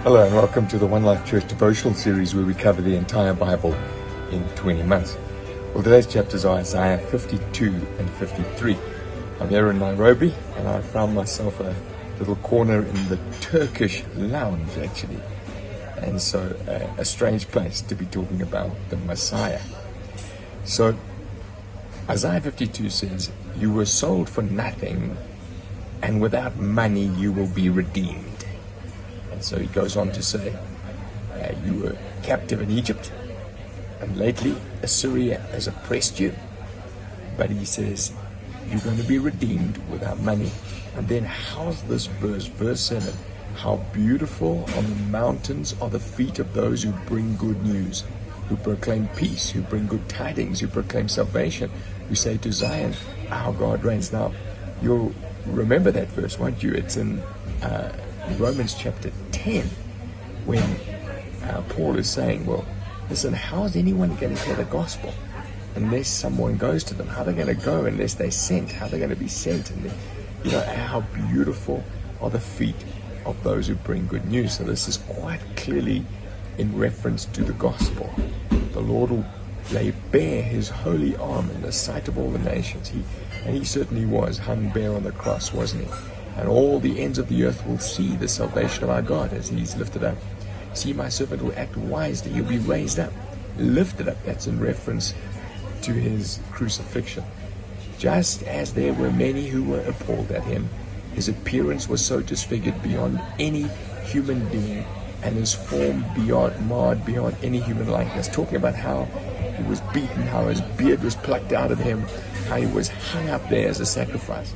Hello and welcome to the One Life Church devotional series where we cover the entire Bible in 20 months. Well, today's chapters are Isaiah 52 and 53. I'm here in Nairobi and I found myself a little corner in the Turkish lounge actually. And so a strange place to be talking about the Messiah. So Isaiah 52 says, "You were sold for nothing and without money you will be redeemed." And so he goes on to say, you were captive in Egypt, and lately Assyria has oppressed you. But he says, you're going to be redeemed without money. And then how's this verse? Verse 7, how beautiful on the mountains are the feet of those who bring good news, who proclaim peace, who bring good tidings, who proclaim salvation, who say to Zion, our God reigns. Now, you'll remember that verse, won't you? It's in Romans chapter 10, when Paul is saying, well, listen, how is anyone going to hear the gospel unless someone goes to them? How are they going to go unless they're sent? How are they going to be sent? And how beautiful are the feet of those who bring good news. So this is quite clearly in reference to the gospel. The Lord will lay bare his holy arm in the sight of all the nations. He certainly was hung bare on the cross, wasn't he? And all the ends of the earth will see the salvation of our God as he's lifted up. See, my servant will act wisely. He'll be raised up, lifted up. That's in reference to his crucifixion. Just as there were many who were appalled at him, his appearance was so disfigured beyond any human being, and his form marred beyond any human likeness. Talking about how he was beaten, how his beard was plucked out of him, how he was hung up there as a sacrifice.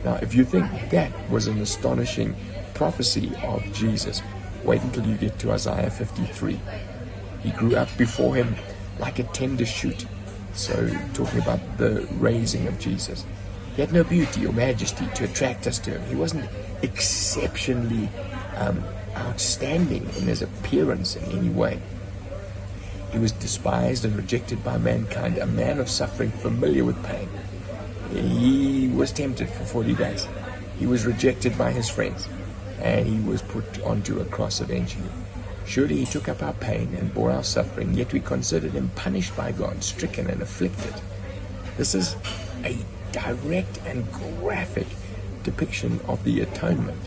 Now, if you think that was an astonishing prophecy of Jesus, wait until you get to Isaiah 53. He grew up before him like a tender shoot. So, talking about the raising of Jesus. He had no beauty or majesty to attract us to him. He wasn't exceptionally outstanding in his appearance in any way. He was despised and rejected by mankind, a man of suffering, familiar with pain. He was tempted for 40 days. He was rejected by his friends, and he was put onto a cross eventually. Surely he took up our pain and bore our suffering, yet we considered him punished by God, stricken and afflicted. This is a direct and graphic depiction of the atonement.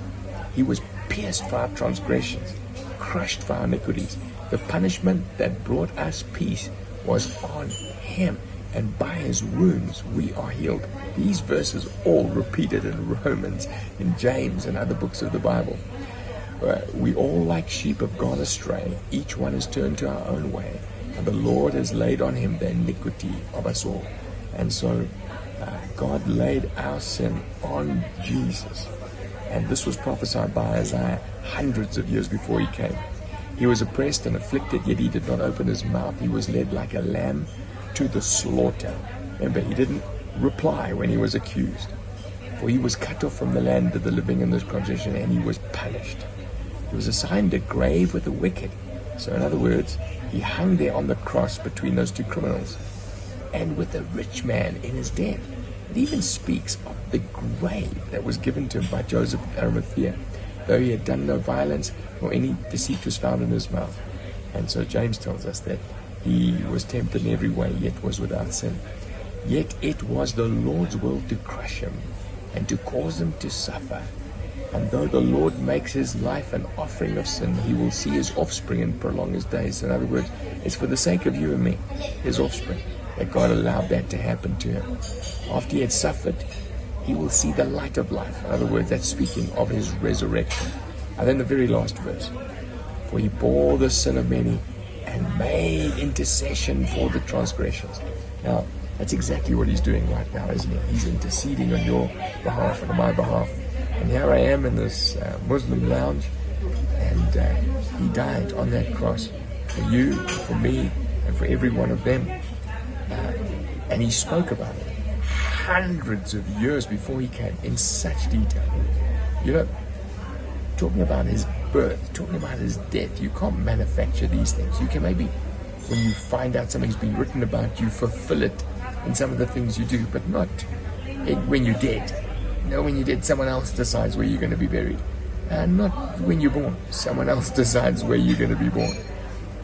He was pierced for our transgressions, crushed for our iniquities. The punishment that brought us peace was on him, and by his wounds we are healed. These verses all repeated in Romans, in James, and other books of the Bible. We all like sheep have gone astray. Each one has turned to our own way, and the Lord has laid on him the iniquity of us all. And so God laid our sin on Jesus. And this was prophesied by Isaiah hundreds of years before he came. He was oppressed and afflicted, yet he did not open his mouth. He was led like a lamb to the slaughter. Remember, he didn't reply when he was accused. For he was cut off from the land of the living in this condition, and he was punished. He was assigned a grave with the wicked. So in other words, he hung there on the cross between those two criminals, and with a rich man in his death. It even speaks of the grave that was given to him by Joseph of Arimathea, though he had done no violence, nor any deceit was found in his mouth. And so James tells us that he was tempted in every way, yet was without sin. Yet it was the Lord's will to crush him and to cause him to suffer. And though the Lord makes his life an offering of sin, he will see his offspring and prolong his days. In other words, it's for the sake of you and me, his offspring, that God allowed that to happen to him. After he had suffered, he will see the light of life. In other words, that's speaking of his resurrection. And then the very last verse, for he bore the sin of many and made intercession for the transgressions. Now, that's exactly what he's doing right now, isn't he? He's interceding on your behalf and on my behalf. And here I am in this Muslim lounge, and he died on that cross for you, for me, and for every one of them. And he spoke about it hundreds of years before he came in such detail. Talking about his birth, talking about his death, you can't manufacture these things. You can maybe, when you find out something's been written about you, fulfill it in some of the things you do, but not when you're dead. When you're dead, someone else decides where you're going to be buried. And not when you're born. Someone else decides where you're going to be born.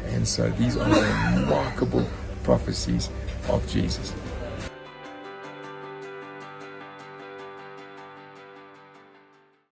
And so these are remarkable prophecies of Jesus.